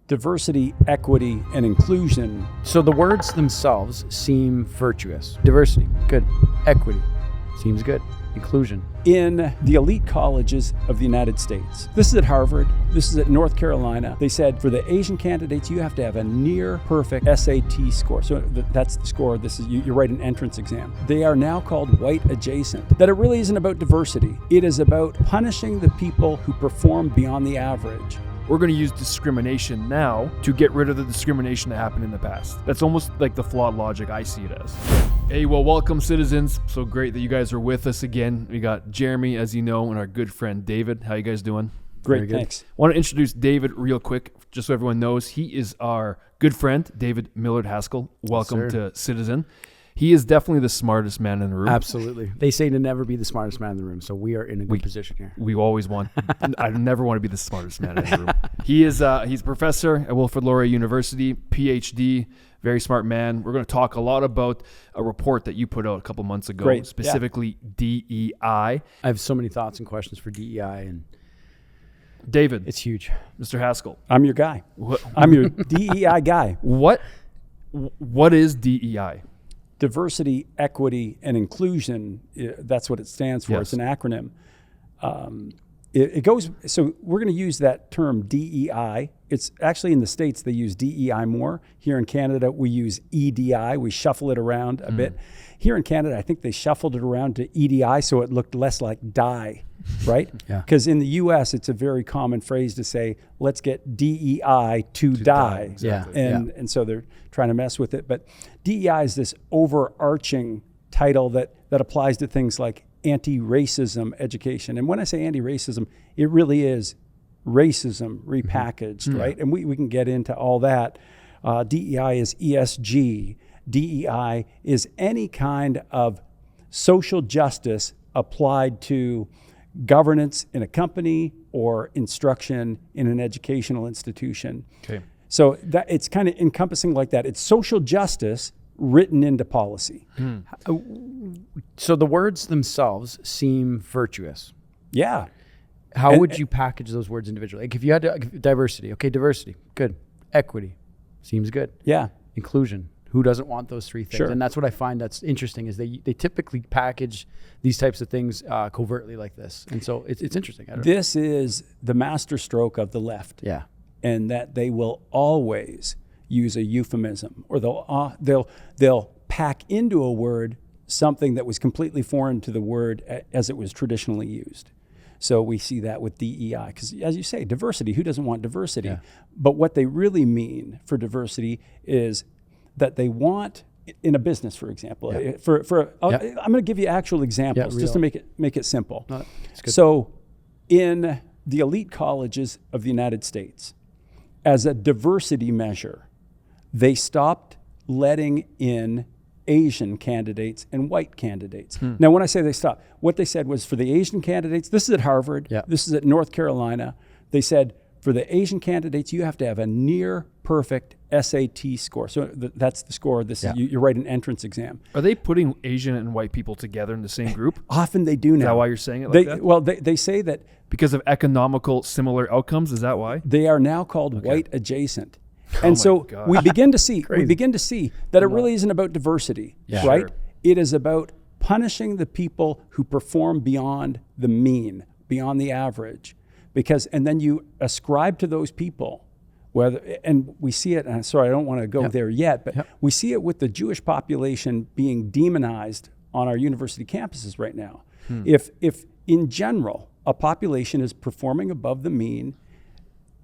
diversity, equity, and inclusion. So the words themselves seem virtuous. Diversity, good. Equity, seems good. Inclusion. In the elite colleges of the United States. This is at Harvard. This is at North Carolina. They said for the Asian candidates, you have to have a near perfect SAT score. So that's the score. This is you write an entrance exam. They are now called white adjacent. That it really isn't about diversity. It is about punishing the people who perform beyond the average. We're going to use discrimination now to get rid of the discrimination that happened in the past. That's almost like the flawed logic I see it as. Hey, well, welcome citizens. So great that you guys are with us again. We got Jeremy, as you know, and our good friend David. How you guys doing? Great, thanks. I want to introduce David real quick, just so everyone knows. He is our good friend, David Millard Haskell. Welcome to Citizen. He is definitely the smartest man in the room. Absolutely. They say to never be the smartest man in the room, so we are in a good position here. We always want. I never want to be the smartest man in the room. He's a professor at Wilfrid Laurier University, PhD, very smart man. We're going to talk a lot about a report that you put out a couple months ago, specifically DEI. I have so many thoughts and questions for DEI, and David, it's huge. Mr. Haskell, I'm your guy. I'm your DEI guy. What is DEI? Diversity, equity, and inclusion, that's what it stands for. Yes. It's an acronym. It goes, so we're going to use that term DEI. It's actually in the States, they use DEI more. Here in Canada, we use EDI. We shuffle it around a bit. Here in Canada, I think they shuffled it around to EDI so it looked less like die, right? Yeah. Because in the US, it's a very common phrase to say, let's get DEI to die. Exactly. And so they're trying to mess with it. But DEI is this overarching title that applies to things like anti-racism education. And when I say anti-racism, it really is racism repackaged, right? And we can get into all that. DEI is ESG. DEI is any kind of social justice applied to governance in a company or instruction in an educational institution. Okay. So that it's kind of encompassing like that. It's social justice written into policy. So the words themselves seem virtuous. Yeah. How would you package those words individually? Like if you had to, diversity, okay, diversity, good. Equity, seems good. Yeah. Inclusion, who doesn't want those three things? Sure. And that's what I find that's interesting is they typically package these types of things covertly like this. And so it's interesting. This is the master stroke of the left. Yeah. And that they will always use a euphemism, or they'll pack into a word something that was completely foreign to the word as it was traditionally used. So we see that with DEI, because as you say, diversity, who doesn't want diversity? Yeah. But what they really mean for diversity is that they want, in a business, for example, I'm going to give you actual examples just to make it simple. No, it's good. So in the elite colleges of the United States, as a diversity measure, they stopped letting in Asian candidates and white candidates. Now, when I say they stopped, what they said was for the Asian candidates, this is at Harvard, this is at North Carolina, they said for the Asian candidates, you have to have a near perfect SAT score. So that's the score. You write an entrance exam. Are they putting Asian and white people together in the same group? Often they do now. Is that why you're saying it like that? Well, they say that because of economical similar outcomes. Is that why? They are now called white adjacent. And so we begin to see that it really isn't about diversity, right? Sure. It is about punishing the people who perform beyond the mean, beyond the average, and then you ascribe to those people and we see it, and sorry, I don't want to go there yet, but we see it with the Jewish population being demonized on our university campuses right now. If in general, a population is performing above the mean,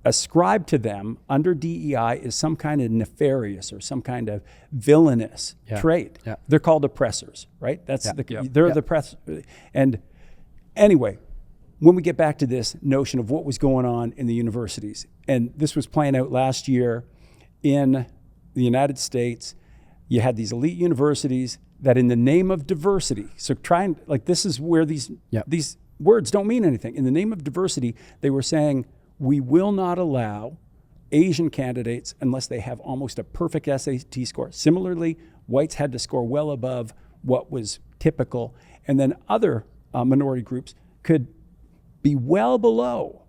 ascribed to them under DEI is some kind of nefarious or some kind of villainous trait. Yeah. They're called oppressors, right? They're the oppressors. And anyway, when we get back to this notion of what was going on in the universities, and this was playing out last year in the United States, you had these elite universities that in the name of diversity, so this is where these words don't mean anything. In the name of diversity, they were saying, we will not allow Asian candidates unless they have almost a perfect SAT score. Similarly, whites had to score well above what was typical. And then other minority groups could be well below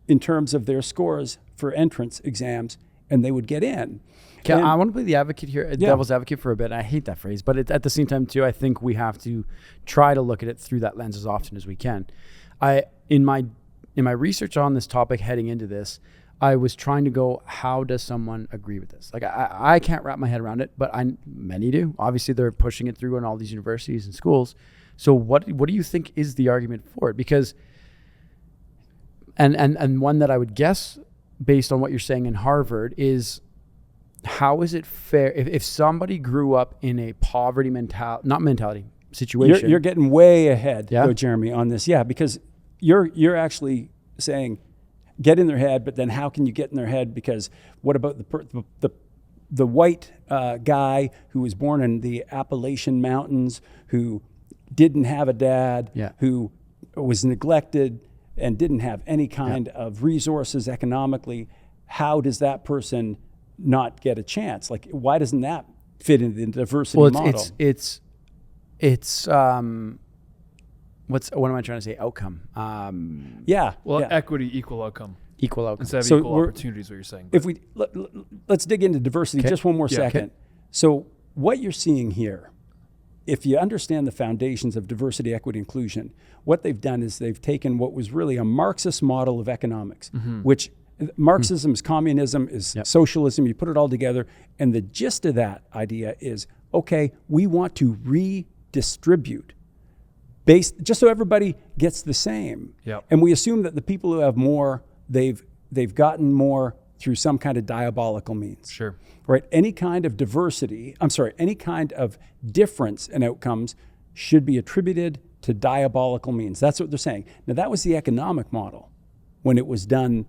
in terms of their scores for entrance exams and they would get in. Okay, And- I want to play the advocate here, devil's advocate for a bit. I hate that phrase, but at the same time too, I think we have to try to look at it through that lens as often as we can. In my research on this topic heading into this, I was trying to go, how does someone agree with this? Like I can't wrap my head around it, but many do. Obviously, they're pushing it through in all these universities and schools. So what do you think is the argument for it? Because and one that I would guess based on what you're saying in Harvard is, how is it fair if somebody grew up in a poverty situation? You're getting way ahead, though, Jeremy, on this. Yeah, because you're actually saying, get in their head, but then how can you get in their head? Because what about the white guy who was born in the Appalachian Mountains, who didn't have a dad, who was neglected and didn't have any kind of resources economically? How does that person not get a chance? Like, why doesn't that fit into the diversity model? It's what am I trying to say? Outcome. Equity, equal outcome. Equal outcome. Instead of equal opportunity is what you're saying. If we let's dig into diversity just one more second. Okay. So what you're seeing here, if you understand the foundations of diversity, equity, inclusion, what they've done is they've taken what was really a Marxist model of economics, which Marxism is communism, is socialism. You put it all together, and the gist of that idea is, okay, we want to redistribute just so everybody gets the same. And we assume that the people who have more, they've gotten more through some kind of diabolical means. Sure. Right? Any kind of any kind of difference in outcomes should be attributed to diabolical means. That's what they're saying. Now, that was the economic model when it was done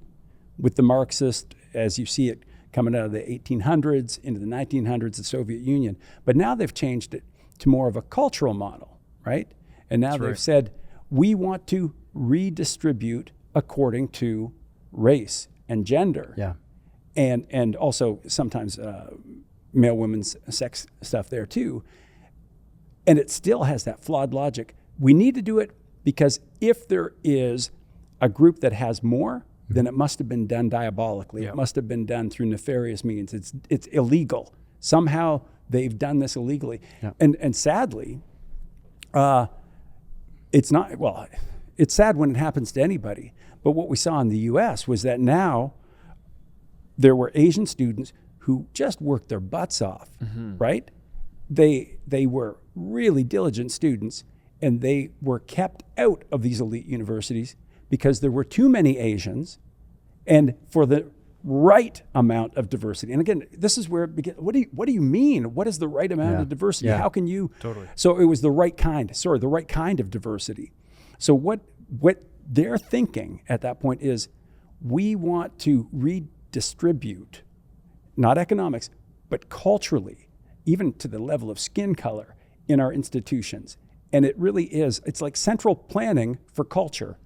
with the Marxist, as you see it coming out of the 1800s into the 1900s, the Soviet Union. But now they've changed it to more of a cultural model, right? And now they've said, we want to redistribute according to race and gender. And also sometimes male, women's sex stuff there too. And it still has that flawed logic. We need to do it because if there is a group that has more, then it must have been done diabolically. It must have been done through nefarious means. It's illegal. Somehow they've done this illegally. And sadly, it's sad when it happens to anybody. But what we saw in the US was that now there were Asian students who just worked their butts off, right? They were really diligent students, and they were kept out of these elite universities because there were too many Asians, and for the right amount of diversity. And again, this is where it begins. What do you mean? What is the right amount of diversity? How can you? Totally. So it was the right kind of diversity. So what they're thinking at that point is, we want to redistribute, not economics, but culturally, even to the level of skin color in our institutions. And it really is, it's like central planning for culture.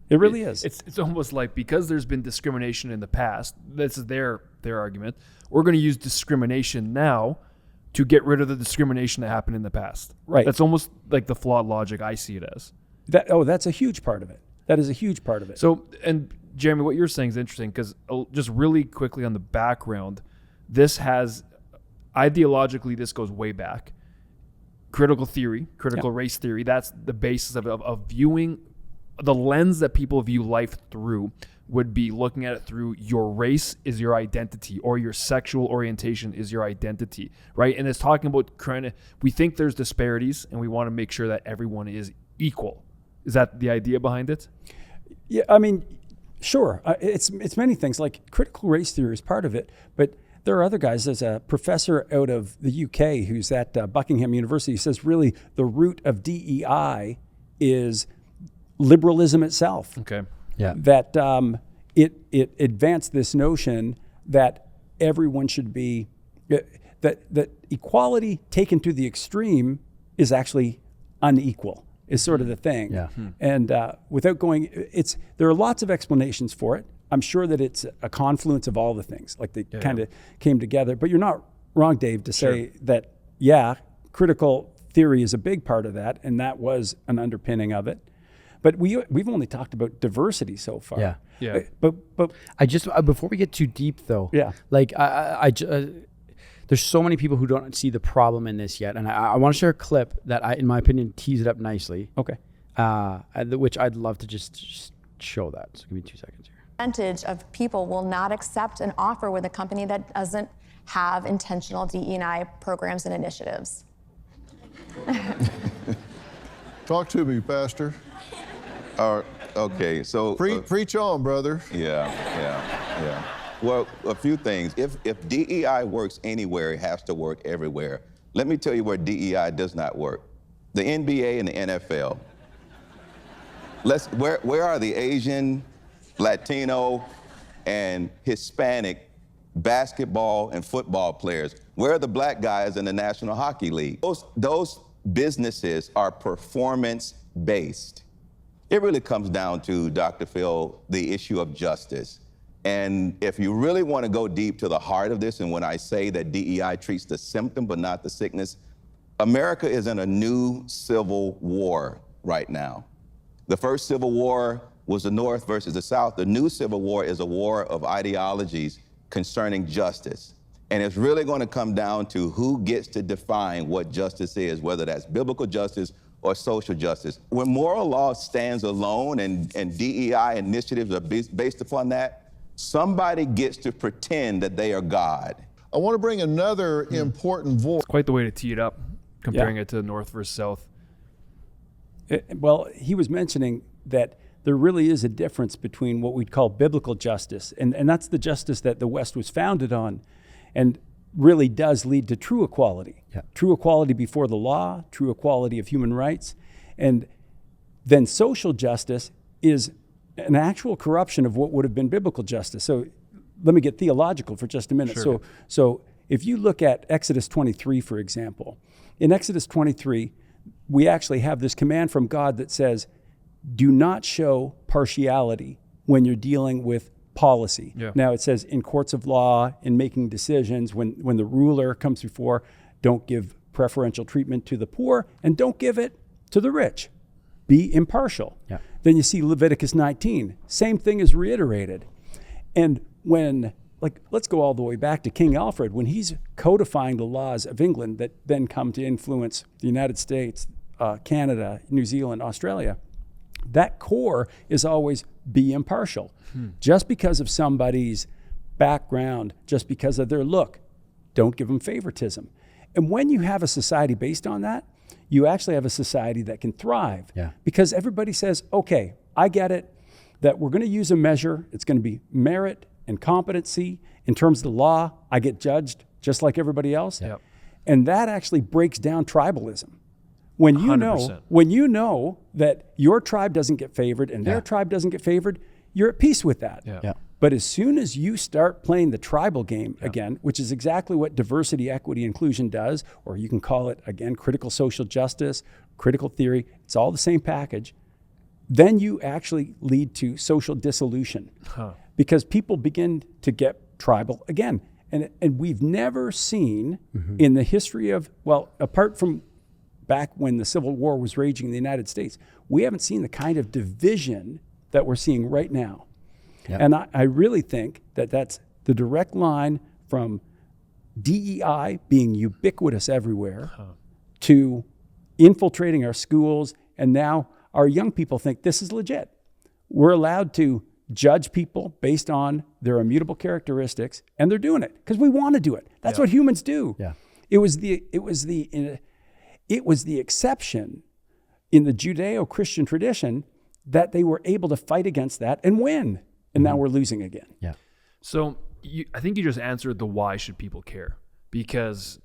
It really is. It's almost like, because there's been discrimination in the past, this is their argument, we're going to use discrimination now to get rid of the discrimination that happened in the past. Right. That's almost like the flawed logic I see it as. That's a huge part of it. That is a huge part of it. So, and Jeremy, what you're saying is interesting, because just really quickly on the background, this has, ideologically, this goes way back. Critical race theory, that's the basis of viewing. The lens that people view life through would be looking at it through your race is your identity, or your sexual orientation is your identity, right? And it's talking about we think there's disparities, and we want to make sure that everyone is equal. Is that the idea behind it? Yeah, I mean, sure. It's many things. Like critical race theory is part of it, but there are other guys. There's a professor out of the UK who's at Buckingham University. He says really the root of DEI is liberalism itself. Okay. Yeah. That it advanced this notion that everyone should be, that equality taken to the extreme is actually unequal, is sort of the thing. Yeah. And without going, there are lots of explanations for it. I'm sure that it's a confluence of all the things, like they kind of came together. But you're not wrong, Dave, to say that, critical theory is a big part of that, and that was an underpinning of it. But we've only talked about diversity so far. Yeah. Yeah. But I just before we get too deep though, yeah, like there's so many people who don't see the problem in this yet, and I want to share a clip that in my opinion, tees it up nicely. Okay. Which I'd love to just show that. So give me 2 seconds here. Percentage of people will not accept an offer with a company that doesn't have intentional DE&I programs and initiatives. Talk to me, Pastor. Okay, so Preach on, brother. yeah. Well, a few things. If DEI works anywhere, it has to work everywhere. Let me tell you where DEI does not work. The NBA and the NFL. Where are the Asian, Latino, and Hispanic basketball and football players? Where are the black guys in the National Hockey League? Those businesses are performance-based. It really comes down to, Dr. Phil, the issue of justice. And if you really want to go deep to the heart of this, and when I say that DEI treats the symptom but not the sickness, America is in a new civil war right now. The first civil war was the North versus the South. The new civil war is a war of ideologies concerning justice. And it's really going to come down to who gets to define what justice is, whether that's biblical justice or social justice. When moral law stands alone and DEI initiatives are based upon that, somebody gets to pretend that they are God. I want to bring another important voice. Quite the way to tee it up, comparing it to North versus South. Well, he was mentioning that there really is a difference between what we'd call biblical justice, and that's the justice that the West was founded on, and really does lead to true equality. Yeah. True equality before the law, true equality of human rights. And then social justice is an actual corruption of what would have been biblical justice. So let me get theological for just a minute. Sure. So if you look at Exodus 23, for example, in Exodus 23, we actually have this command from God that says, do not show partiality when you're dealing with policy. Yeah. Now it says in courts of law, in making decisions, when the ruler comes before, don't give preferential treatment to the poor and don't give it to the rich. Be impartial. Yeah. Then you see Leviticus 19, same thing is reiterated. And when, let's go all the way back to King Alfred, when he's codifying the laws of England that then come to influence the United States, Canada, New Zealand, Australia, that core is always be impartial. Just because of somebody's background, just because of their look, don't give them favoritism. And when you have a society based on that, you actually have a society that can thrive. Yeah. Because everybody says, okay, I get it, that we're going to use a measure. It's going to be merit and competency. In terms of the law, I get judged just like everybody else. Yep. And that actually breaks down tribalism. When you 100%. know that your tribe doesn't get favored and their tribe doesn't get favored, you're at peace with that. Yeah. Yeah. But as soon as you start playing the tribal game again, which is exactly what diversity, equity, inclusion does, or you can call it, again, critical social justice, critical theory, it's all the same package, then you actually lead to social dissolution because people begin to get tribal again. And we've never seen in the history of, well, apart from back when the Civil War was raging in the United States, we haven't seen the kind of division that we're seeing right now. Yep. And I really think that that's the direct line from DEI being ubiquitous everywhere to infiltrating our schools. And now our young people think this is legit. We're allowed to judge people based on their immutable characteristics, and they're doing it because we want to do it. That's what humans do. Yeah. It was the exception in the Judeo-Christian tradition that they were able to fight against that and win. And now we're losing again. Yeah. So I think you just answered the why should people care, because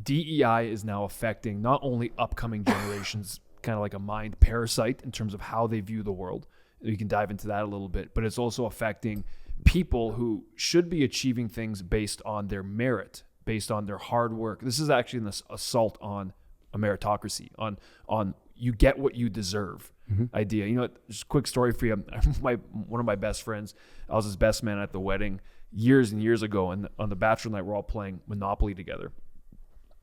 DEI is now affecting not only upcoming generations, kind of like a mind parasite in terms of how they view the world. You can dive into that a little bit, but it's also affecting people who should be achieving things based on their merit, based on their hard work. This is actually an assault on a meritocracy, on you get what you deserve idea. You know, just a quick story for you. One of my best friends, I was his best man at the wedding years and years ago, and on the bachelor night, we're all playing Monopoly together.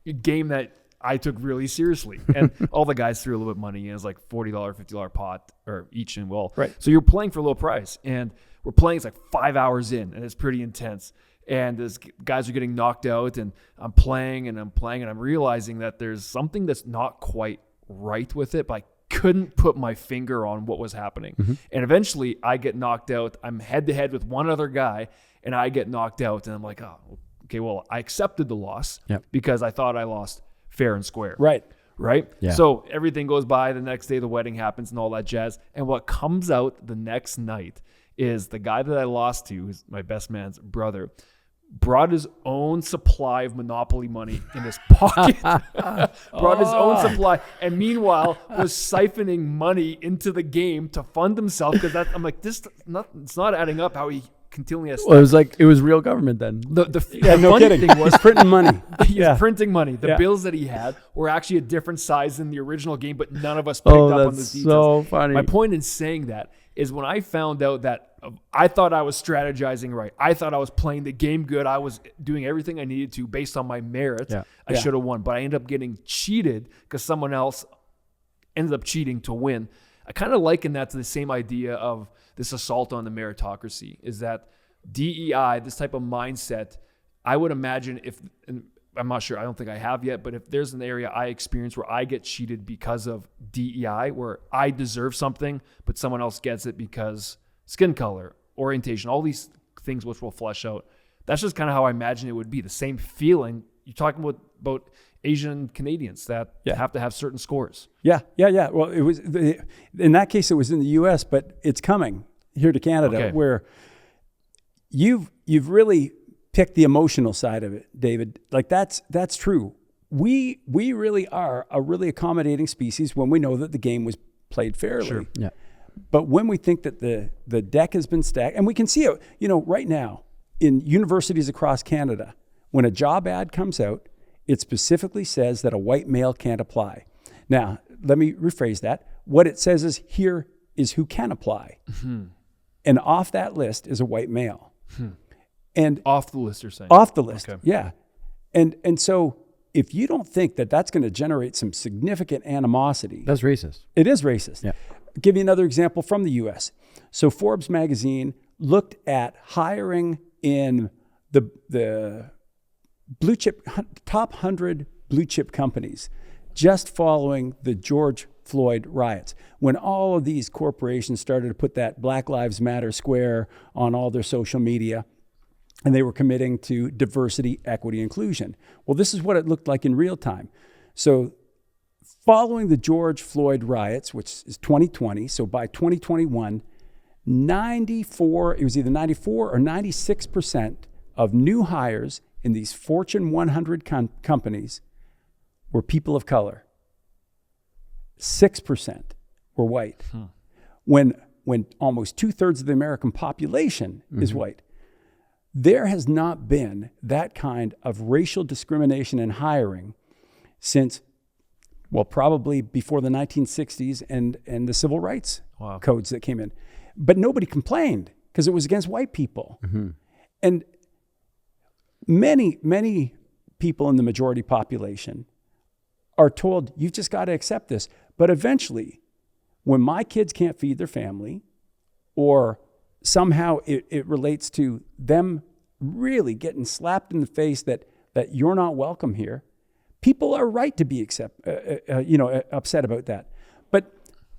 A game that I took really seriously. And all the guys threw a little bit of money in. It was like $40, $50 pot or each. And so you're playing for a low price. And we're playing, it's like 5 hours in, and it's pretty intense. And as guys are getting knocked out, and I'm playing, and I'm realizing that there's something that's not quite right with it, but I couldn't put my finger on what was happening. And eventually I get knocked out. I'm head to head with one other guy, and I get knocked out. And I'm like, oh, okay, well, I accepted the loss because I thought I lost fair and square. Right. Yeah. So everything goes by. The next day, the wedding happens and all that jazz. And what comes out the next night is the guy that I lost to, who's my best man's brother, brought his own supply of Monopoly money in his pocket. Brought his own supply, and meanwhile was siphoning money into the game to fund himself. Because I'm like, it's not adding up how he continually has. Well, it was real government then. The funny thing was printing money. He was printing money. The bills that he had were actually a different size than the original game, but none of us picked up on those details. So funny. My point in saying that is when I found out that I thought I was strategizing right. I thought I was playing the game good. I was doing everything I needed to based on my merit. I should have won, but I ended up getting cheated because someone else ended up cheating to win. I kind of liken that to the same idea of this assault on the meritocracy, is that DEI, this type of mindset, I would imagine and I'm not sure, I don't think I have yet, but if there's an area I experience where I get cheated because of DEI, where I deserve something, but someone else gets it because skin color, orientation, all these things which we'll flesh out. That's just kind of how I imagine it would be. The same feeling. You're talking about Asian Canadians that have to have certain scores. Yeah. Well, it was in that case, it was in the U.S., but it's coming here to Canada, where you've really picked the emotional side of it, David. Like that's true. We really are a really accommodating species when we know that the game was played fairly. Sure. Yeah. But when we think that the deck has been stacked, and we can see it, right now in universities across Canada, when a job ad comes out, it specifically says that a white male can't apply. Now, let me rephrase that. What it says is here is who can apply. And off that list is a white male. And off the list, you're saying? Off the list, okay. Yeah. And so if you don't think that that's going to generate some significant animosity. That's racist. It is racist. Yeah. I'll give you another example from the U.S. So Forbes magazine looked at hiring in the blue chip, top 100 blue chip companies just following the George Floyd riots, when all of these corporations started to put that Black Lives Matter square on all their social media, and they were committing to diversity, equity, inclusion. Well, this is what it looked like in real time. So following the George Floyd riots, which is 2020, so by 2021, it was either 94 or 96% of new hires in these Fortune 100 companies were people of color. 6% were white. When almost 2/3 of the American population is white. There has not been that kind of racial discrimination in hiring since, well, probably before the 1960s and the civil rights codes that came in. But nobody complained because it was against white people. And many people in the majority population are told, you've just got to accept this. But eventually, when my kids can't feed their family, or somehow it relates to them really getting slapped in the face that you're not welcome here, people are right to be upset about that. But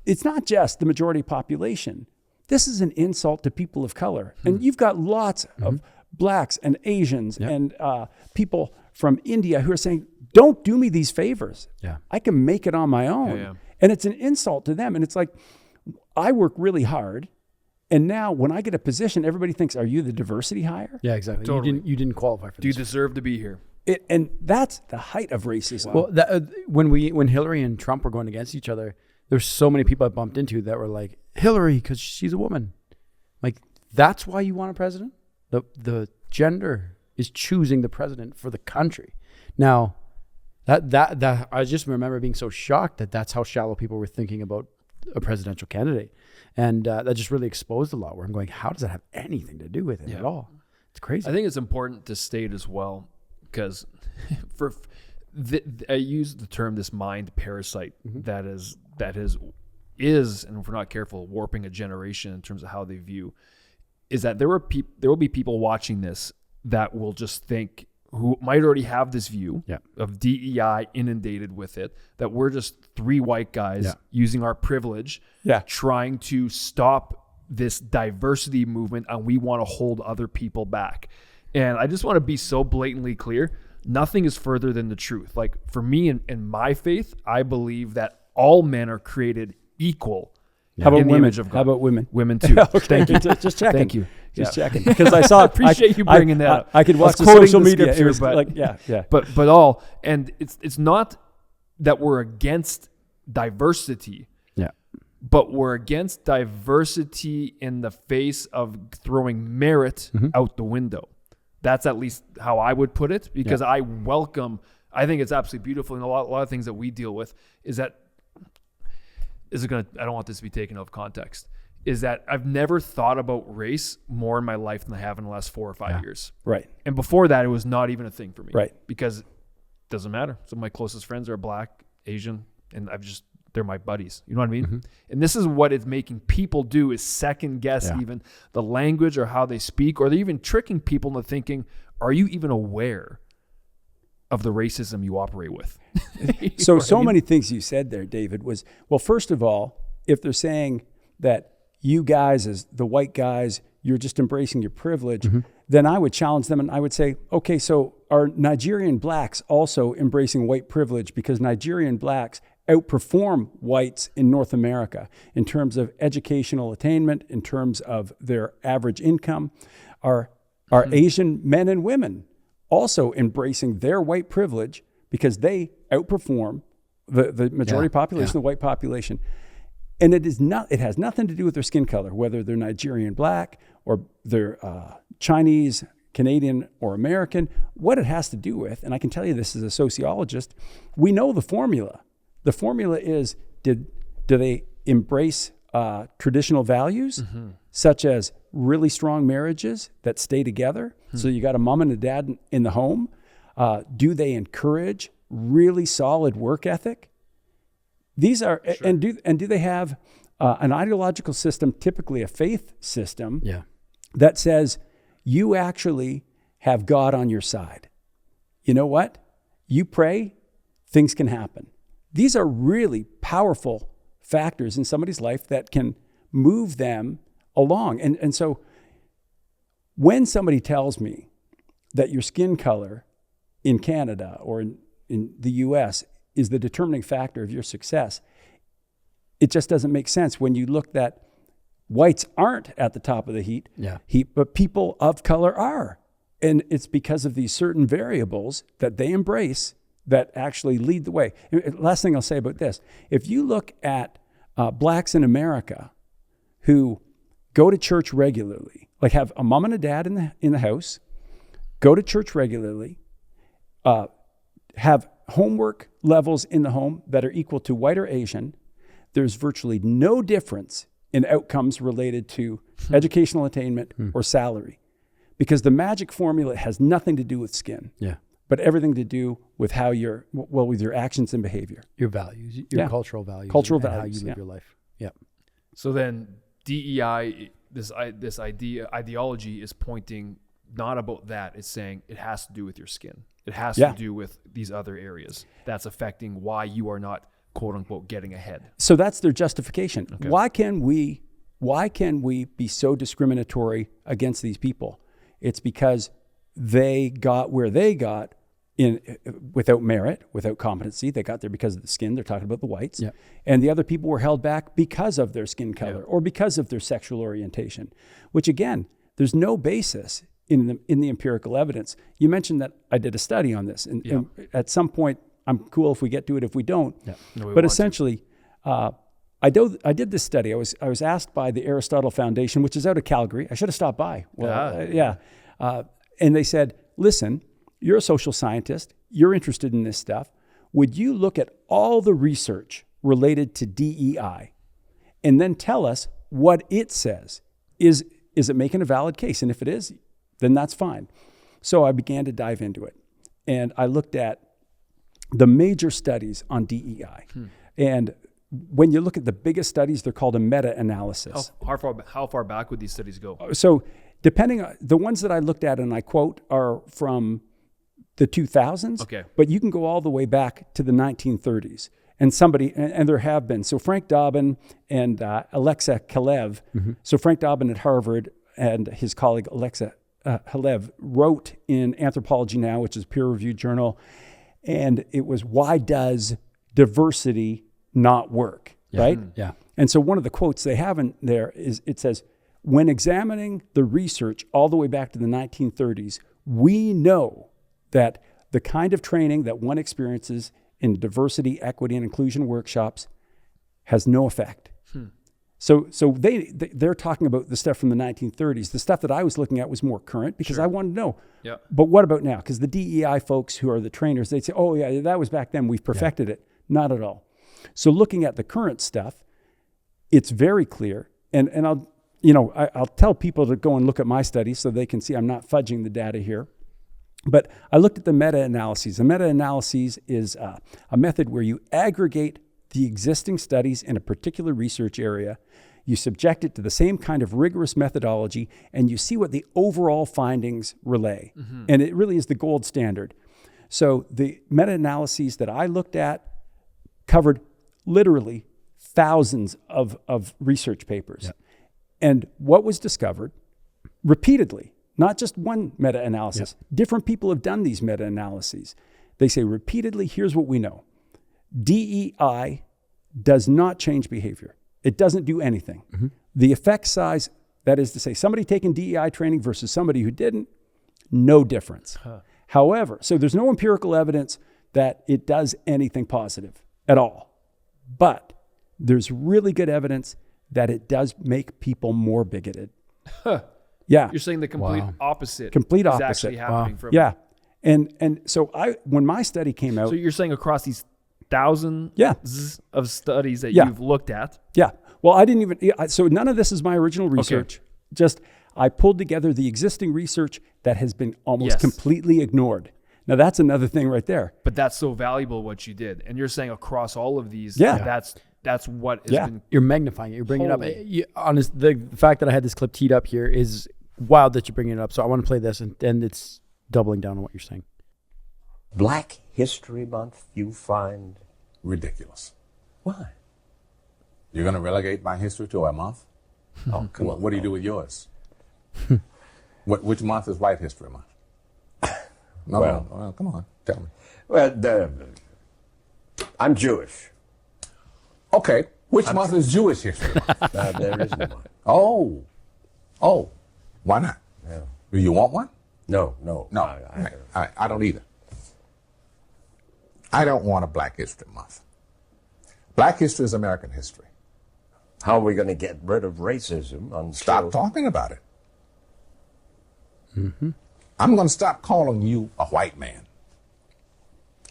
it's not just the majority population. This is an insult to people of color. And you've got lots of blacks and Asians and people from India who are saying, don't do me these favors. I can make it on my own. And it's an insult to them. And it's like, I work really hard. And now when I get a position, everybody thinks, are you the diversity hire? Yeah, exactly. Totally. You didn't qualify for this. Do you deserve to be here? And that's the height of racism. Well, when Hillary and Trump were going against each other, there's so many people I bumped into that were like, Hillary, because she's a woman. Like, that's why you want a president? The gender is choosing the president for the country. Now, that I just remember being so shocked that that's how shallow people were thinking about a presidential candidate. And that just really exposed a lot where I'm going, how does that have anything to do with it at all? It's crazy. I think it's important to state as well, because I use the term this mind parasite that is, and if we're not careful, warping a generation in terms of how they view, is that there will be people watching this that will just think, who might already have this view of DEI, inundated with it, that we're just three white guys using our privilege, trying to stop this diversity movement, and we want to hold other people back. And I just want to be so blatantly clear, nothing is further than the truth. Like for me, in my faith, I believe that all men are created equal. How about in the women? image of God. How about women? Women too. Okay. Thank you. Just checking. Thank you. Just checking. Because I saw. Appreciate you bringing that up. I could watch the quoting social the media. scripture, It was but like, But all, and it's not that we're against diversity. Yeah. But we're against diversity in the face of throwing merit out the window. That's at least how I would put it, because I think it's absolutely beautiful. And a lot of things that we deal with I don't want this to be taken out of context, is that I've never thought about race more in my life than I have in the last 4 or 5 years. Right. And before that, it was not even a thing for me. Right. Because it doesn't matter. Some of my closest friends are Black, Asian, and they're my buddies. You know what I mean? And this is what it's making people do, is second guess even the language or how they speak, or they're even tricking people into thinking, are you even aware of the racism you operate with? So many things you said there, David, was, well, first of all, if they're saying that you guys, as the white guys, you're just embracing your privilege, then I would challenge them and I would say, okay, so are Nigerian blacks also embracing white privilege? Because Nigerian blacks outperform whites in North America in terms of educational attainment, in terms of their average income. Are Asian men and women also embracing their white privilege because they outperform the majority population, the white population? And it has nothing to do with their skin color, whether they're Nigerian black or they're Chinese, Canadian, or American. What it has to do with, and I can tell you this as a sociologist, we know the formula. The formula is, do they embrace traditional values, such as really strong marriages that stay together? So you got a mom and a dad in the home. Do they encourage really solid work ethic? These are, and do they have an ideological system, typically a faith system, that says you actually have God on your side? You know what? You pray, things can happen. These are really powerful factors in somebody's life that can move them along. And so when somebody tells me that your skin color in Canada or in the US is the determining factor of your success, it just doesn't make sense when you look that whites aren't at the top of the heap, but people of color are. And it's because of these certain variables that they embrace that actually lead the way. Last thing I'll say about this, if you look at blacks in America who go to church regularly, like have a mom and a dad in the house, go to church regularly, have homework levels in the home that are equal to white or Asian, there's virtually no difference in outcomes related to educational attainment or salary, because the magic formula has nothing to do with skin, but everything to do with how with your actions and behavior, your values, your cultural values, and how you live your life. So then DEI, this ideology is pointing not about that. It's saying it has to do with your skin. It has to do with these other areas that's affecting why you are not, quote unquote, getting ahead. So that's their justification. Okay. Why can we be so discriminatory against these people? It's because they got where they got without merit, without competency. They got there because of the skin. They're talking about the whites. And the other people were held back because of their skin color or because of their sexual orientation, which again, there's no basis in the empirical evidence. You mentioned that I did a study on this, and at some point, I'm cool if we get to it. If we don't, but essentially, I did this study. I was asked by the Aristotle Foundation, which is out of Calgary. I should have stopped by. And they said, "Listen, you're a social scientist. You're interested in this stuff. Would you look at all the research related to DEI, and then tell us what it says? Is it making a valid case? And if it is, then that's fine." So I began to dive into it, and I looked at the major studies on DEI. And when you look at the biggest studies, they're called a meta-analysis. How far back would these studies go? So depending on the ones that I looked at, and I quote, are from the 2000s. Okay. But you can go all the way back to the 1930s. And there have been. So Frank Dobbin and Alexa Kalev. So Frank Dobbin at Harvard and his colleague Alexa Kalev wrote in Anthropology Now, which is a peer-reviewed journal, and it was, why does diversity not work, right? Yeah. And so one of the quotes they have in there is, it says, when examining the research all the way back to the 1930s, we know that the kind of training that one experiences in diversity, equity, and inclusion workshops has no effect. So they're talking about the stuff from the 1930s. The stuff that I was looking at was more current because I wanted to know. Yeah. But what about now? Because the DEI folks who are the trainers, they'd say, oh yeah, that was back then. We've perfected it. Not at all. So looking at the current stuff, it's very clear. And I'll tell people to go and look at my studies so they can see I'm not fudging the data here. But I looked at the meta-analyses. The meta-analyses is a method where you aggregate the existing studies in a particular research area, you subject it to the same kind of rigorous methodology, and you see what the overall findings relay. And it really is the gold standard. So the meta-analyses that I looked at covered literally thousands of research papers. And what was discovered repeatedly, not just one meta-analysis, different people have done these meta-analyses. They say repeatedly, here's what we know. DEI does not change behavior. It doesn't do anything. The effect size, that is to say, somebody taking DEI training versus somebody who didn't, no difference. However, so there's no empirical evidence that it does anything positive at all. But there's really good evidence that it does make people more bigoted. Yeah. You're saying the complete opposite. Complete is opposite. actually happening from Yeah. And so when my study came out. So you're saying across these thousands of studies that you've looked at. Yeah. Well, I didn't even, so none of this is my original research. Okay. Just, I pulled together the existing research that has been almost completely ignored. Now that's another thing right there. But that's so valuable what you did. And you're saying across all of these, that's what has been. You're magnifying it. You're bringing it up. The fact that I had this clip teed up here is wild that you bring it up. So I want to play this and it's doubling down on what you're saying. Black History Month you find ridiculous. Why? You're going to relegate my history to a month? Oh, come on. What do you do with yours? Which month is White History Month? No, come on, tell me. Well, I'm Jewish. Okay, which month is Jewish History Month? There isn't one. Oh, why not? Yeah. Do you want one? No. I don't either. I don't want a Black History Month. Black history is American history. How are we going to get rid of racism? Stop talking about it. I'm going to stop calling you a white man.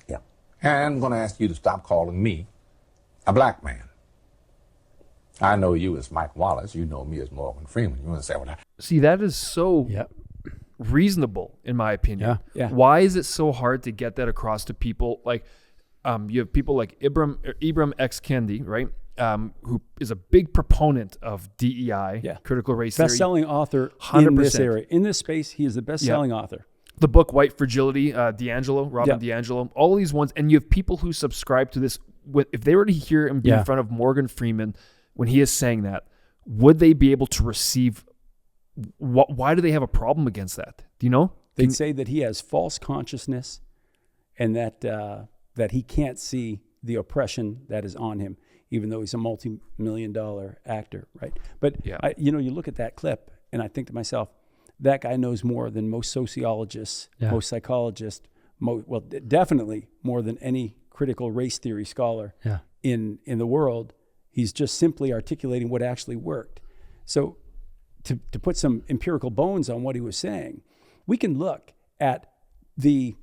Yeah. And I'm going to ask you to stop calling me a black man. I know you as Mike Wallace. You know me as Morgan Freeman. You want to say what See, that is so reasonable, in my opinion. Yeah. Why is it so hard to get that across to people? Like, you have people like Ibram X. Kendi, right? Who is a big proponent of DEI, critical race theory. Best-selling author 100%. in this area. In this space, he is the best-selling author. The book White Fragility, Robin DiAngelo, all these ones. And you have people who subscribe to this. If they were to hear him be in front of Morgan Freeman when he is saying that, would they be able to receive? Why do they have a problem against that? Do you know? They'd say that he has false consciousness and that he can't see the oppression that is on him, even though he's a multi-million-dollar actor, right? But, you look at that clip, and I think to myself, that guy knows more than most sociologists, most psychologists, definitely more than any critical race theory scholar in the world. He's just simply articulating what actually worked. So to put some empirical bones on what he was saying, we can look at the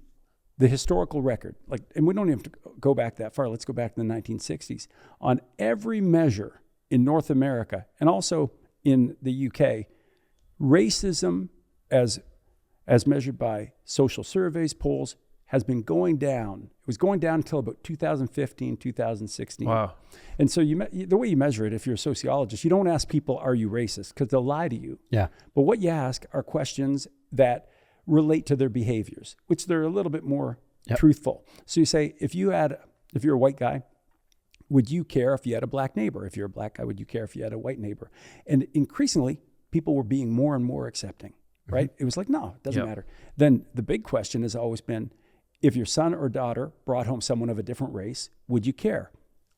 historical record, and we don't even have to go back that far. Let's go back to the 1960s. On every measure in North America and also in the UK, racism as measured by social surveys, polls, has been going down. It was going down until about 2015, 2016. Wow. And so the way you measure it, if you're a sociologist, you don't ask people, are you racist? Because they'll lie to you. Yeah. But what you ask are questions that relate to their behaviors, which they're a little bit more truthful. So you say, if you're a white guy, would you care if you had a black neighbor? If you're a black guy, would you care if you had a white neighbor? And increasingly, people were being more and more accepting, right? It was like, no, it doesn't matter. Then the big question has always been, if your son or daughter brought home someone of a different race, would you care?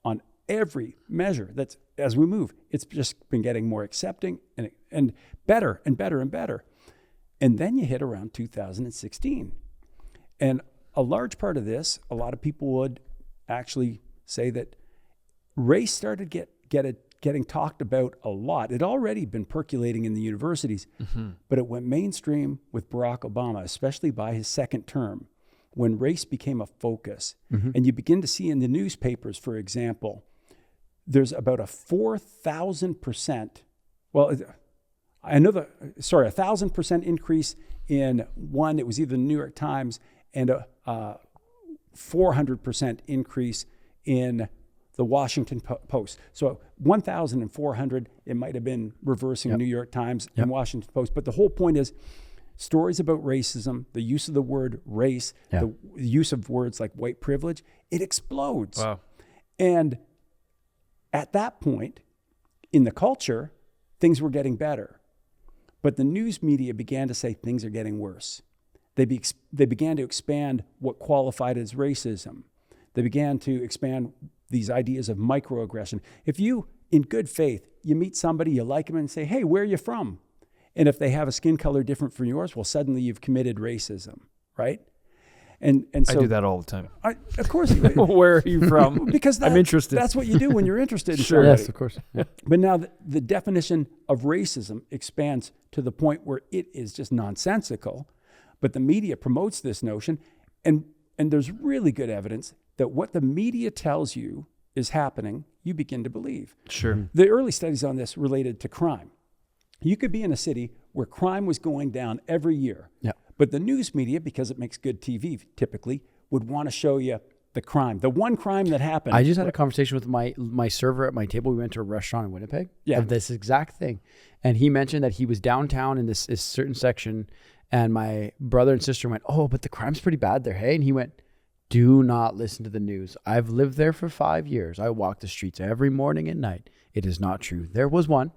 On every measure, that's as we move, it's just been getting more accepting and better and better and better. And then you hit around 2016. And a large part of this, a lot of people would actually say that race started getting talked about a lot. It already been percolating in the universities, but it went mainstream with Barack Obama, especially by his second term, when race became a focus. And you begin to see in the newspapers, for example, there's about a 4,000%, well, I know 1,000% increase in one, it was either the New York Times, and a 400% increase in the Washington Post. So 1,400, it might have been reversing New York Times and Washington Post. But the whole point is stories about racism, the use of the word race, the use of words like white privilege, it explodes. Wow. And at that point in the culture, things were getting better. But the news media began to say things are getting worse. They began to expand what qualified as racism. They began to expand these ideas of microaggression. If you, in good faith, you meet somebody, you like them and say, hey, where are you from? And if they have a skin color different from yours, well, suddenly you've committed racism, right? And so I do that all the time. Of course. Where are you from? Because I'm interested. That's what you do when you're interested in Sure. somebody. Yes, of course. Yeah. But now the definition of racism expands to the point where it is just nonsensical. But the media promotes this notion, and there's really good evidence that what the media tells you is happening, you begin to believe. Sure. The early studies on this related to crime. You could be in a city where crime was going down every year. Yeah. But the news media, because it makes good TV typically, would want to show you the crime, the one crime that happened. I just had a conversation with my server at my table. We went to a restaurant in Winnipeg of this exact thing. And he mentioned that he was downtown in this certain section, and my brother and sister went, oh, but the crime's pretty bad there, hey? And he went, do not listen to the news. I've lived there for 5 years. I walk the streets every morning and night. It is not true. There was one,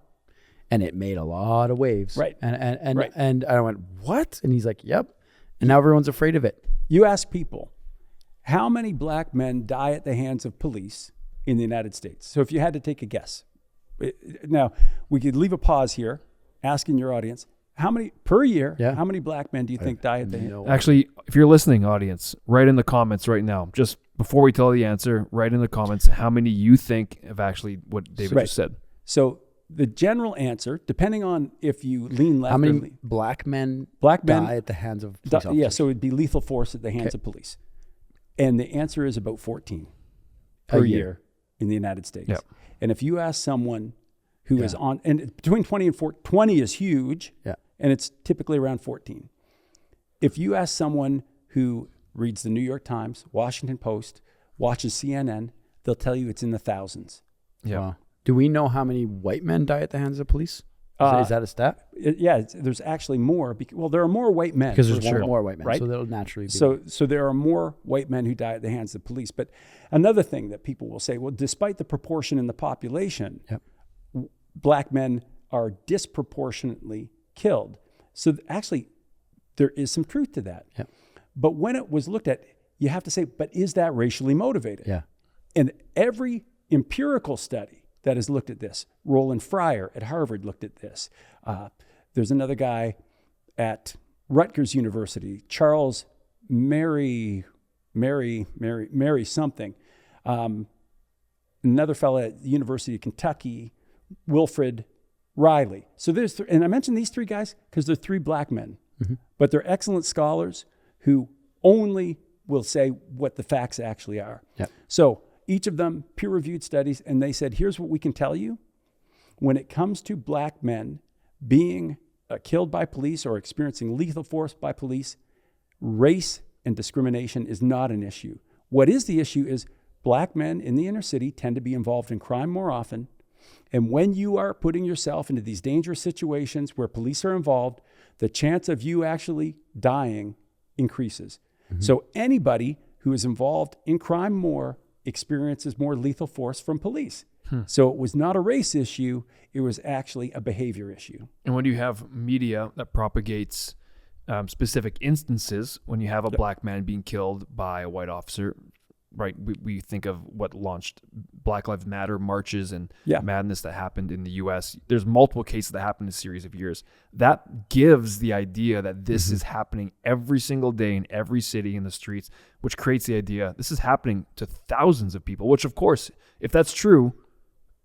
and it made a lot of waves. Right. And I went, what? And he's like, yep. And now everyone's afraid of it. You ask people, how many black men die at the hands of police in the United States? So if you had to take a guess. Now, we could leave a pause here, asking your audience, how many per year, how many black men do you think die at the hands? Actually, if you're listening, audience, write in the comments right now. Just before we tell the answer, write in the comments how many you think of actually what David just said. So the general answer, depending on if you lean left how many or lean, black men die at the hands of police officers? Yeah, so it'd be lethal force at the hands of police. And the answer is about 14 per year in the United States. Yep. And if you ask someone who is on, and between 20 and 40, 20 is huge, and it's typically around 14. If you ask someone who reads the New York Times, Washington Post, watches CNN, they'll tell you it's in the thousands. Yeah. Wow. Do we know how many white men die at the hands of police? Is that a stat? There's actually more. There are more white men. Because there's more white men, right? so that'll naturally be. So there are more white men who die at the hands of police. But another thing that people will say, well, despite the proportion in the population, black men are disproportionately killed. So actually, there is some truth to that. Yep. But when it was looked at, you have to say, but is that racially motivated? Yeah. And every empirical study that has looked at this, Roland Fryer at Harvard looked at this. There's another guy at Rutgers University, Charles Mary something. Another fellow at the University of Kentucky, Wilfrid Laurier. So and I mentioned these three guys because they're three black men, but they're excellent scholars who only will say what the facts actually are. Yep. So each of them peer-reviewed studies, and they said, here's what we can tell you. When it comes to black men being killed by police or experiencing lethal force by police, race and discrimination is not an issue. What is the issue is black men in the inner city tend to be involved in crime more often. And when you are putting yourself into these dangerous situations where police are involved, the chance of you actually dying increases. Mm-hmm. So anybody who is involved in crime more experiences more lethal force from police. So it was not a race issue, it was actually a behavior issue. And when you have media that propagates specific instances, when you have a black man being killed by a white officer, right? We think of what launched Black Lives Matter marches and madness that happened in the US. There's multiple cases that happened in a series of years. That gives the idea that this is happening every single day in every city in the streets, which creates the idea this is happening to thousands of people, which of course, if that's true,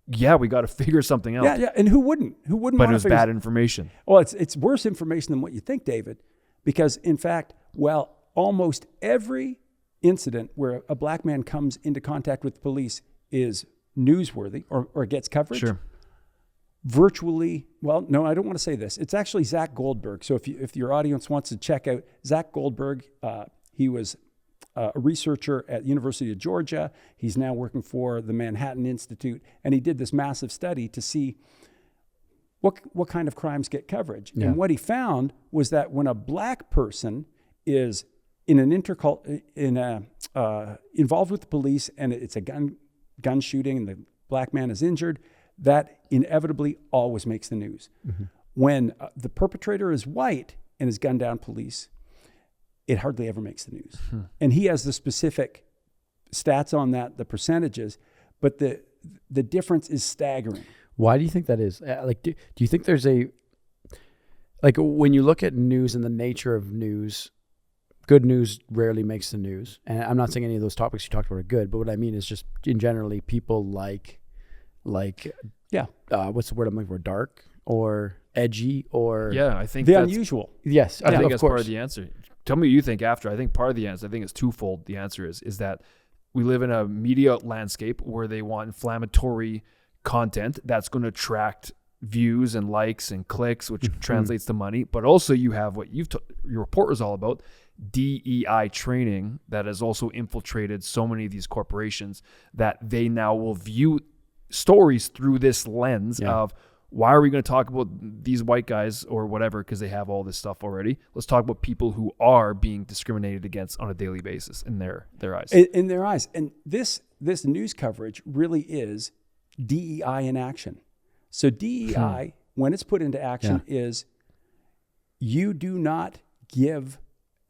we got to figure something out. Yeah. And who wouldn't? But it was bad information. Well, it's worse information than what you think, David, because in fact, almost every incident where a black man comes into contact with the police is newsworthy or gets coverage. Sure. Virtually, no, I don't want to say this. It's actually Zach Goldberg. So if your audience wants to check out Zach Goldberg, he was a researcher at the University of Georgia. He's now working for the Manhattan Institute, and he did this massive study to see what kind of crimes get coverage. Yeah. And what he found was that when a black person is in an involved with the police and it's a gun shooting and the black man is injured, that inevitably always makes the news. Mm-hmm. When the perpetrator is white and is gunned down police, it hardly ever makes the news. Hmm. And he has the specific stats on that, the percentages, but the difference is staggering. Why do you think that is? Do you think there's when you look at news and the nature of news, good news rarely makes the news. And I'm not saying any of those topics you talked about are good, but what I mean is just in generally people like what's the word I'm looking for? Dark or edgy or I think the unusual. Yes, I think that's part of the answer. Tell me what you think after. I think part of the answer, I think it's twofold. The answer is that we live in a media landscape where they want inflammatory content that's going to attract views and likes and clicks, which translates to money. But also you have what your report was all about, DEI training that has also infiltrated so many of these corporations that they now will view stories through this lens of, why are we going to talk about these white guys or whatever because they have all this stuff already? Let's talk about people who are being discriminated against on a daily basis in their eyes. In their eyes. And this news coverage really is DEI in action. So DEI, when it's put into action, is you do not give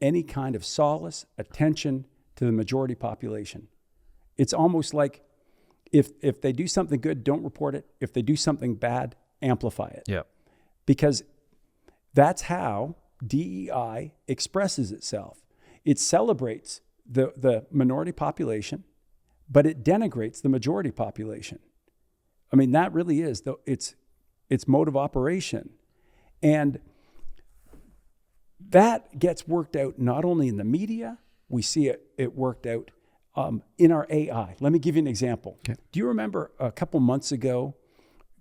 any kind of solace, attention to the majority population. It's almost like if they do something good, don't report it. If they do something bad, amplify it. Yeah. Because that's how DEI expresses itself. It celebrates the minority population, but it denigrates the majority population. I mean, that really is its mode of operation. And that gets worked out not only in the media, we see it worked out in our AI. Let me give you an example. Okay. Do you remember a couple months ago,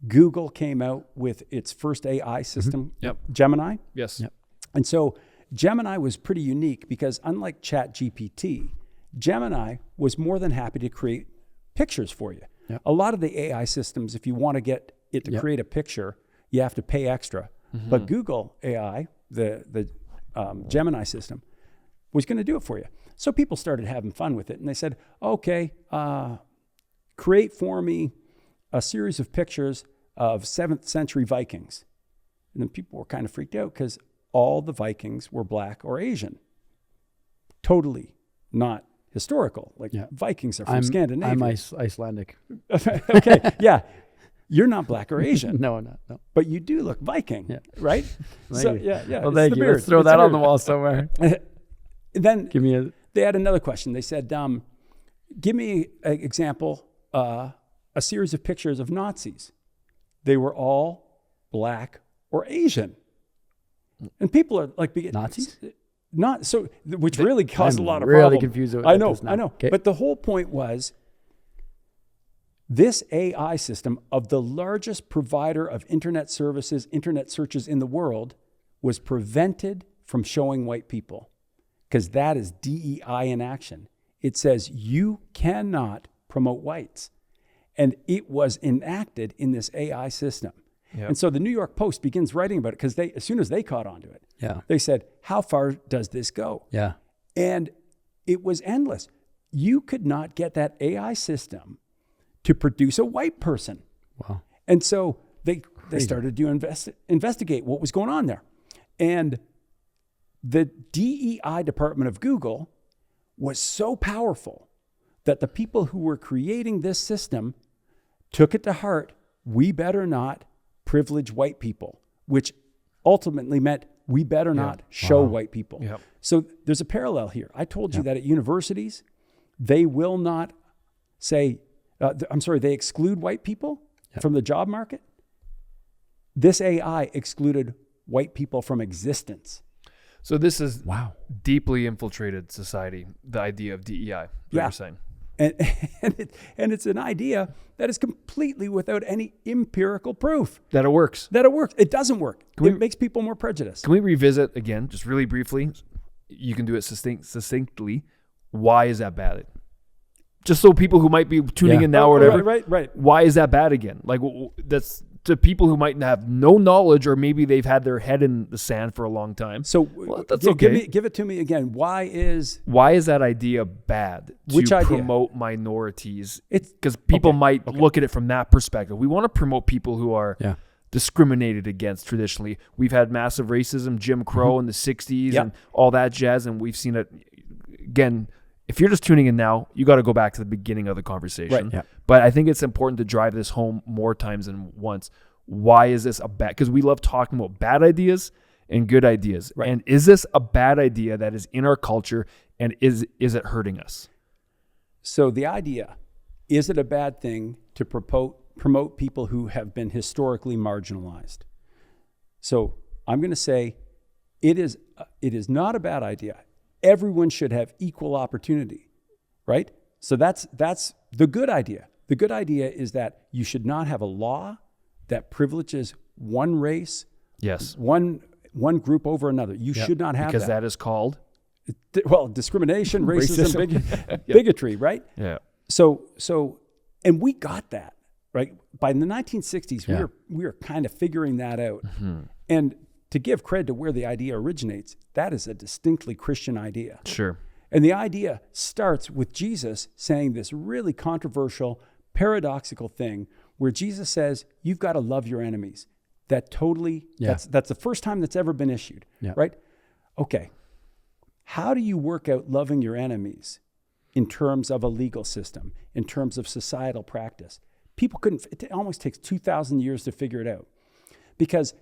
Google came out with its first AI system, Gemini? Yes. Yep. And so Gemini was pretty unique because unlike ChatGPT, Gemini was more than happy to create pictures for you. Yep. A lot of the AI systems, if you want to get it to create a picture, you have to pay extra. Mm-hmm. But Google AI, the Gemini system, was going to do it for you. So people started having fun with it. And they said, okay, create for me a series of pictures of 7th century Vikings. And then people were kind of freaked out because all the Vikings were black or Asian. Totally not historical. Vikings are from Scandinavia. I'm Icelandic. Okay, yeah. You're not black or Asian. No, I'm not. No. But you do look Viking, right? So, yeah. Well, thank you. Let's throw that on the wall somewhere. Then they had another question. They said, give me an example, a series of pictures of Nazis. They were all black or Asian. And people are like... Nazis? Which really caused a lot of really problems. Confused with I know. Okay. But the whole point was this AI system of the largest provider of internet services, internet searches in the world was prevented from showing white people because that is DEI in action. It says you cannot promote whites. And it was enacted in this AI system. Yep. And so the New York Post begins writing about it because as soon as they caught on to it, they said, how far does this go? Yeah. And it was endless. You could not get that AI system to produce a white person. Wow. And so they started to investigate what was going on there. And the DEI department of Google was so powerful that the people who were creating this system took it to heart. We better not privilege white people, which ultimately meant we better not show white people. Yep. So there's a parallel here. I told you that at universities, they will not say, they exclude white people from the job market. This AI excluded white people from existence. So this is deeply infiltrated society, the idea of DEI, you're saying. And it's an idea that is completely without any empirical proof. That it works. It doesn't work. It makes people more prejudiced. Can we revisit again, just really briefly? You can do it succinctly. Why is that bad? Just so people who might be tuning in now or whatever. Right. Why is that bad again? Like that's to people who might have no knowledge, or maybe they've had their head in the sand for a long time. So that's okay. Give it to me again. Why is that idea bad to promote minorities? It's because people might look at it from that perspective. We want to promote people who are discriminated against traditionally. We've had massive racism, Jim Crow in the 60s and all that jazz, and we've seen it again. If you're just tuning in now, you got to go back to the beginning of the conversation. Right. But I think it's important to drive this home more times than once. Why is this a bad? Because we love talking about bad ideas and good ideas. Right. And is this a bad idea that is in our culture, and is it hurting us? So the idea, is it a bad thing to promote people who have been historically marginalized? So I'm going to say it is not a bad idea. Everyone should have equal opportunity, right? So that's the good idea. The good idea is that you should not have a law that privileges one race, one group over another. You should not have because that is called discrimination, racism. Bigotry, right? Yeah. So and we got that, right? By the 1960s, we were kind of figuring that out. Mm-hmm. And to give credit to where the idea originates, that is a distinctly Christian idea. Sure. And the idea starts with Jesus saying this really controversial, paradoxical thing where Jesus says, you've got to love your enemies. That's the first time that's ever been issued, right? Okay. How do you work out loving your enemies in terms of a legal system, in terms of societal practice? People it almost takes 2,000 years to figure it out. Because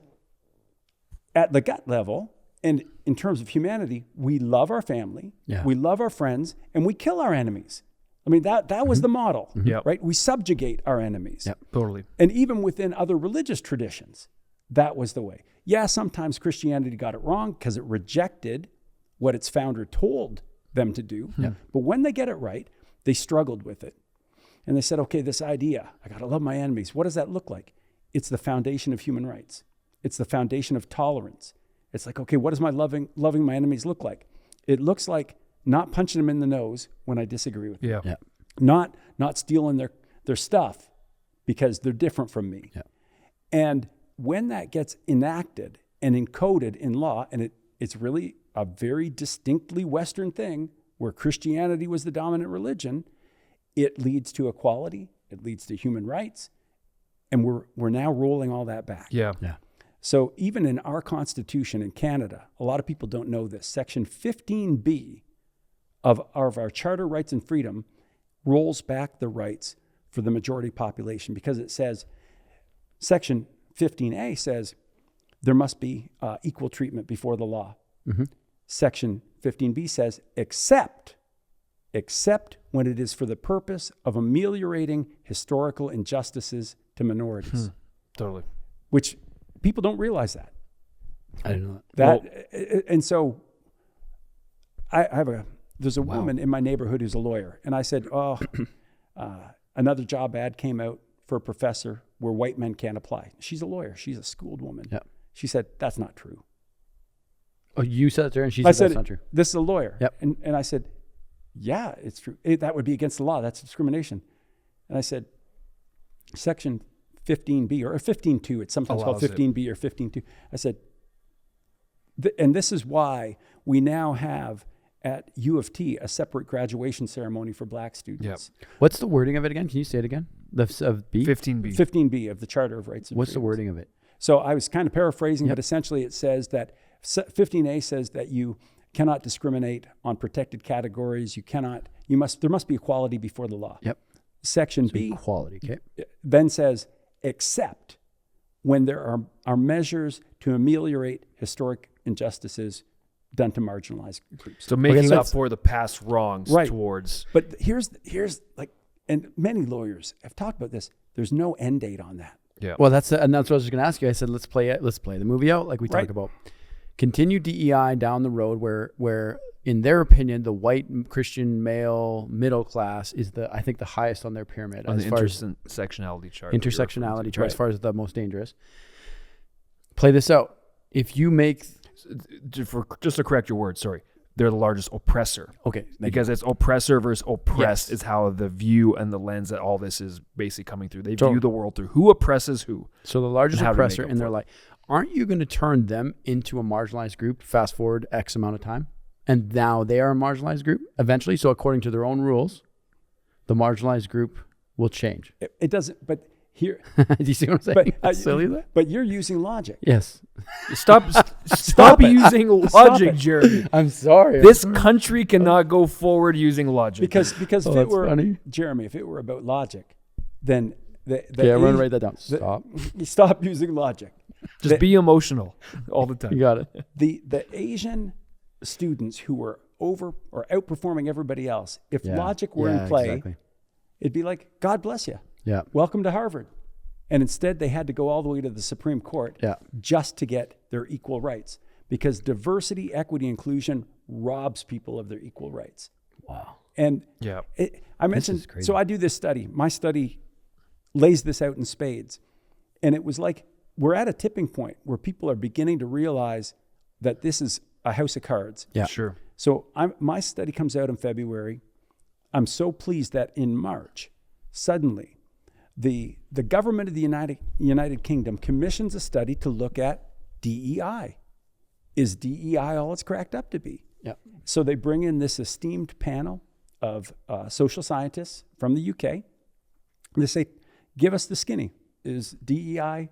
at the gut level, and in terms of humanity, we love our family, we love our friends, and we kill our enemies. I mean, that was the model, right? We subjugate our enemies. Yep, totally. And even within other religious traditions, that was the way. Yeah, sometimes Christianity got it wrong because it rejected what its founder told them to do. Yeah. But when they get it right, they struggled with it. And they said, okay, this idea, I got to love my enemies. What does that look like? It's the foundation of human rights. It's the foundation of tolerance. It's like, okay, what does my loving my enemies look like? It looks like not punching them in the nose when I disagree with them. Yeah. Not stealing their stuff because they're different from me. Yeah. And when that gets enacted and encoded in law, and it's really a very distinctly Western thing where Christianity was the dominant religion, it leads to equality, it leads to human rights, and we're now rolling all that back. Yeah. So even in our Constitution in Canada, a lot of people don't know this, Section 15B of our Charter Rights and Freedom rolls back the rights for the majority population because it says, Section 15A says there must be equal treatment before the law. Mm-hmm. Section 15B says, except when it is for the purpose of ameliorating historical injustices to minorities. Totally. Which people don't realize that. I didn't know that. And so there's a woman in my neighborhood who's a lawyer. And I said, another job ad came out for a professor where white men can't apply. She's a lawyer. She's a schooled woman. Yeah. She said, that's not true. Oh, you said it to her and she said that's not true. This is a lawyer. Yep. And I said, yeah, it's true. That would be against the law. That's discrimination. And I said, section 15B or 15.2, it's sometimes called 15B or 15.2. I said, and this is why we now have at U of T a separate graduation ceremony for black students. Yep. What's the wording of it again? Can you say it again? Of B? 15B. 15B of the Charter of Rights and What's Freedoms. the wording of it? So I was kind of paraphrasing, but essentially it says that 15A says that you cannot discriminate on protected categories. There must be equality before the law. Yep. Section B equality, okay. Then says, except when there are measures to ameliorate historic injustices done to marginalized groups. So making up for the past wrongs towards. But here's like, and many lawyers have talked about this. There's no end date on that. Yeah. Well, that's what I was just going to ask you. I said, let's play the movie out like we talked about. Continue DEI down the road where in their opinion, the white Christian male middle class is I think the highest on their pyramid. On the intersectionality chart. Intersectionality chart as far as the most dangerous. Play this out. If you make... just to correct your words, sorry. They're the largest oppressor. Okay. Because it's oppressor versus oppressed is how the view and the lens that all this is basically coming through. They view the world through who oppresses who. So the largest oppressor in their life. Aren't you going to turn them into a marginalized group, fast forward X amount of time? And now they are a marginalized group eventually. So according to their own rules, the marginalized group will change. It doesn't, but here... Do you see what I'm saying? But, silly that? But you're using logic. Yes. Stop using logic, Jeremy. I'm sorry. This country cannot go forward using logic. Because if it were, funny. Jeremy, if it were about logic, then... I'm going to write that down. Stop using logic. Just be emotional all the time. You got it. The Asian students who were over or outperforming everybody else, if logic were in play, it'd be like, God bless you. Yeah. Welcome to Harvard. And instead they had to go all the way to the Supreme Court just to get their equal rights, because diversity, equity, inclusion robs people of their equal rights. Wow. And I mentioned, so I do this study. My study lays this out in spades. And it was like, we're at a tipping point where people are beginning to realize that this is a house of cards. Yeah, sure. So my study comes out in February. I'm so pleased that in March, suddenly, the government of the United Kingdom commissions a study to look at DEI. Is DEI all it's cracked up to be? Yeah. So they bring in this esteemed panel of social scientists from the UK. And they say, give us the skinny. Is DEI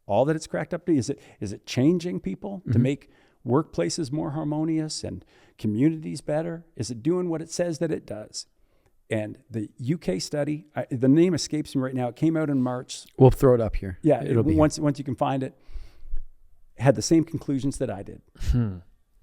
all that it's cracked up to be? Is it changing people to make workplaces more harmonious and communities better? Is it doing what it says that it does? And the UK study, the name escapes me right now. It came out in March. We'll throw it up here. Yeah, once you can find it, had the same conclusions that I did.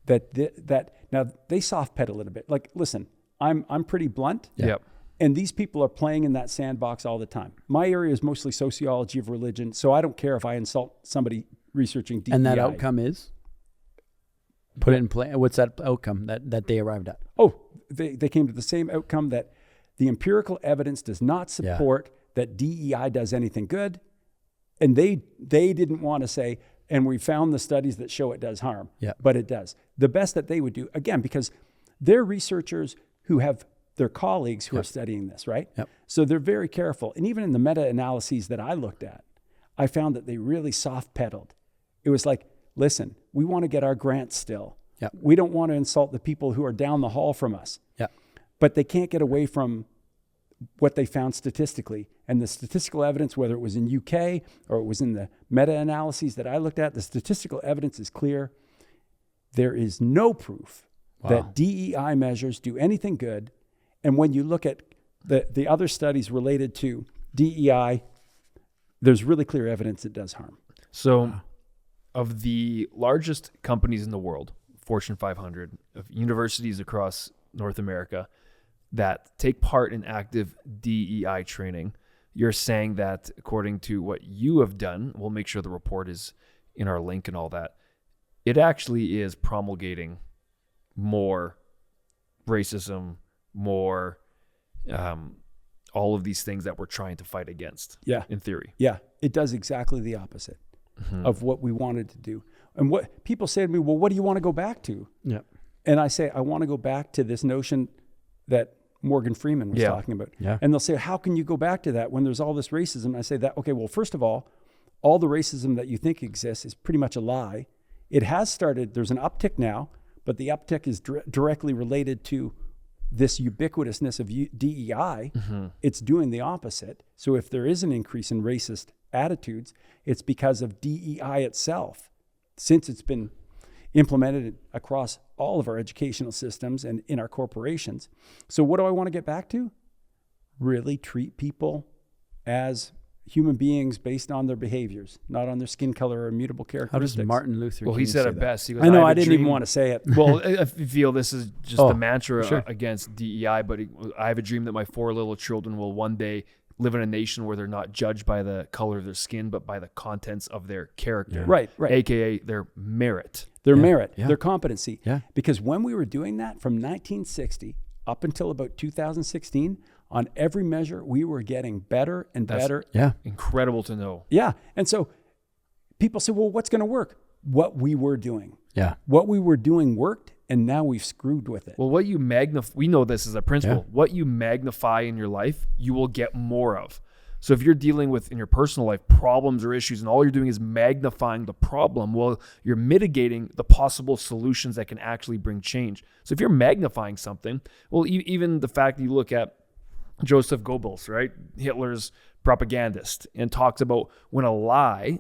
That now they soft pedal it a bit. Like, listen, I'm pretty blunt. Yep. And these people are playing in that sandbox all the time. My area is mostly sociology of religion, so I don't care if I insult somebody researching DEI. And that outcome is? Put it in play. What's that outcome that they arrived at? Oh, they came to the same outcome, that the empirical evidence does not support that DEI does anything good. And they didn't want to say, and we found the studies that show it does harm. Yeah. But it does. The best that they would do, again, because they're researchers who have their colleagues who are studying this, right? Yep. So they're very careful. And even in the meta-analyses that I looked at, I found that they really soft-pedaled. It was like, listen, we want to get our grants still. Yep. We don't want to insult the people who are down the hall from us. Yeah. But they can't get away from what they found statistically. And the statistical evidence, whether it was in UK or it was in the meta-analyses that I looked at, the statistical evidence is clear. There is no proof that DEI measures do anything good. And when you look at the other studies related to DEI, there's really clear evidence it does harm. So of the largest companies in the world, Fortune 500, of universities across North America that take part in active DEI training, you're saying that according to what you have done, we'll make sure the report is in our link and all that, it actually is promulgating more racism, more all of these things that we're trying to fight against. Yeah. In theory. Yeah. It does exactly the opposite of what we wanted to do. And what people say to me, well, what do you want to go back to? Yeah. And I say, I want to go back to this notion that Morgan Freeman was talking about. Yeah. And they'll say, how can you go back to that when there's all this racism? And I say that, okay, well, first of all the racism that you think exists is pretty much a lie. It has started, there's an uptick now, but the uptick is directly related to this ubiquitousness of DEI. It's doing the opposite. So if there is an increase in racist attitudes, it's because of DEI itself, since it's been implemented across all of our educational systems and in our corporations. So what do I want to get back to? Really treat people as human beings based on their behaviors, not on their skin color or immutable characteristics. How does Martin Luther King He said say it that? best. He goes, I know, have I a didn't even dream." want to say it. Well, I feel this is just the mantra sure. against DEI, but I have a dream that my 4 little children will one day live in a nation where they're not judged by the color of their skin, but by the contents of their character. Right. AKA their merit. Their merit, their competency. Yeah. Because when we were doing that from 1960 up until about 2016, on every measure, we were getting better and better. Yeah. Incredible to know. Yeah. And so people say, well, what's going to work? What we were doing. Yeah. What we were doing worked, and now we've screwed with it. Well, what you magnify, we know this as a principle, what you magnify in your life, you will get more of. So if you're dealing with, in your personal life, problems or issues, and all you're doing is magnifying the problem, well, you're mitigating the possible solutions that can actually bring change. So if you're magnifying something, well, even the fact that you look at Joseph Goebbels, right? Hitler's propagandist, and talks about when a lie,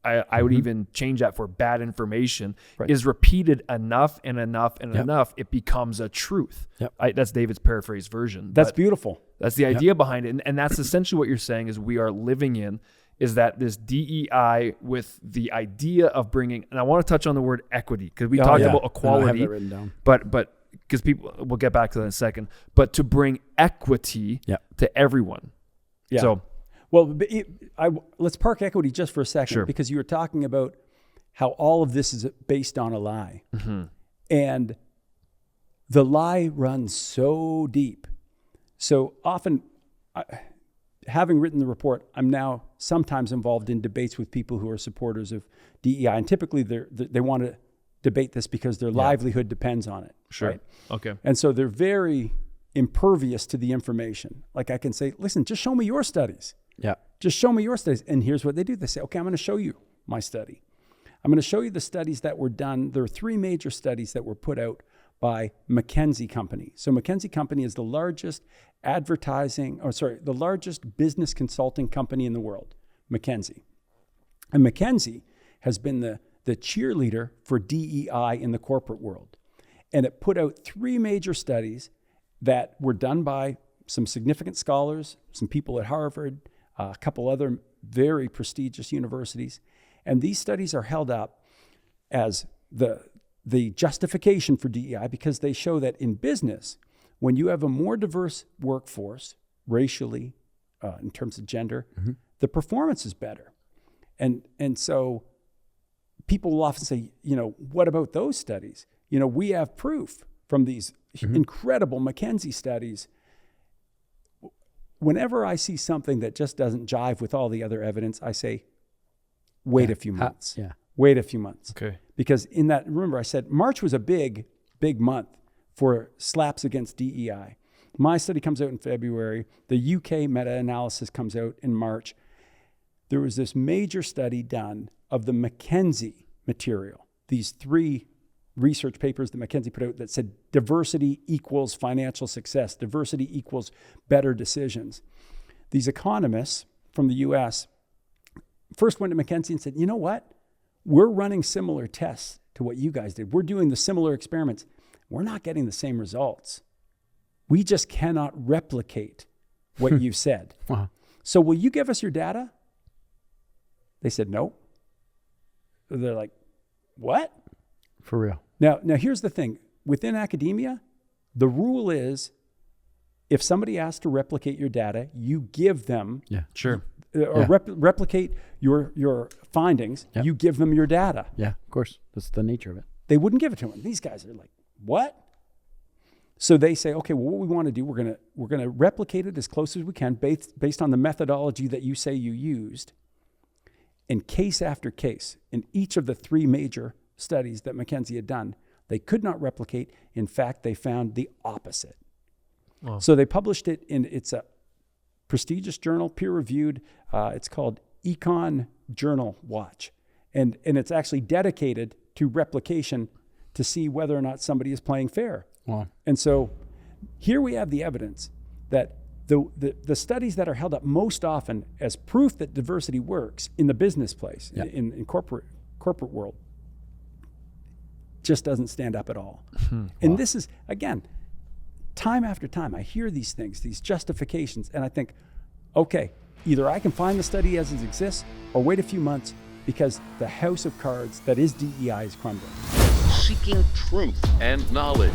I would even change that for bad information, is repeated enough and enough and enough, it becomes a truth. That's David's paraphrase version. That's beautiful. That's the idea behind it. And that's essentially what you're saying is we are living in, is that this DEI with the idea of bringing, and I want to touch on the word equity, because we talked about equality, I have that written down. but because people, we'll get back to that in a second, but to bring equity to everyone. Yeah. So, well, let's park equity just for a second, because you were talking about how all of this is based on a lie. And the lie runs so deep. So often, having written the report, I'm now sometimes involved in debates with people who are supporters of DEI. And typically they want to debate this because their livelihood depends on it. Right? Okay. And so they're very impervious to the information. Like I can say, listen, just show me your studies. Just show me your studies. And here's what they do. They say, okay, I'm going to show you my study. I'm going to show you the studies that were done. There are 3 major studies that were put out by McKinsey Company. So McKinsey Company is the largest the largest business consulting company in the world, McKinsey. And McKinsey has been the cheerleader for DEI in the corporate world. And it put out 3 major studies that were done by some significant scholars, some people at Harvard, a couple other very prestigious universities. And these studies are held up as the justification for DEI because they show that in business, when you have a more diverse workforce, racially, in terms of gender, the performance is better. And so people will often say, what about those studies? We have proof from these incredible McKinsey studies. Whenever I see something that just doesn't jive with all the other evidence, I say, wait a few months. Wait a few months. Okay. Because in that, remember I said March was a big, big month for slaps against DEI. My study comes out in February. The UK meta-analysis comes out in March. There was this major study done of the McKinsey material, these 3 research papers that McKinsey put out that said diversity equals financial success, diversity equals better decisions. These economists from the US first went to McKinsey and said, you know what? We're running similar tests to what you guys did. We're doing the similar experiments. We're not getting the same results. We just cannot replicate what you said. So will you give us your data? They said, no. They're like, what? For real. Now here's the thing. Within academia, the rule is if somebody asks to replicate your data, you give them replicate your findings, you give them your data. Yeah, of course. That's the nature of it. They wouldn't give it to them. These guys are like, what? So they say, okay, well, what we want to do, we're gonna replicate it as close as we can based on the methodology that you say you used. in case after case, in each of the 3 major studies that McKinsey had done, they could not replicate. In fact, they found the opposite. Wow. So they published it it's a prestigious journal, peer-reviewed. It's called Econ Journal Watch. And it's actually dedicated to replication to see whether or not somebody is playing fair. Wow. And so here we have the evidence that the studies that are held up most often as proof that diversity works in the business place, in corporate world, just doesn't stand up at all. And this is, again, time after time, I hear these things, these justifications, and I think, okay, either I can find the study as it exists or wait a few months because the house of cards that is DEI is crumbling. Seeking truth and knowledge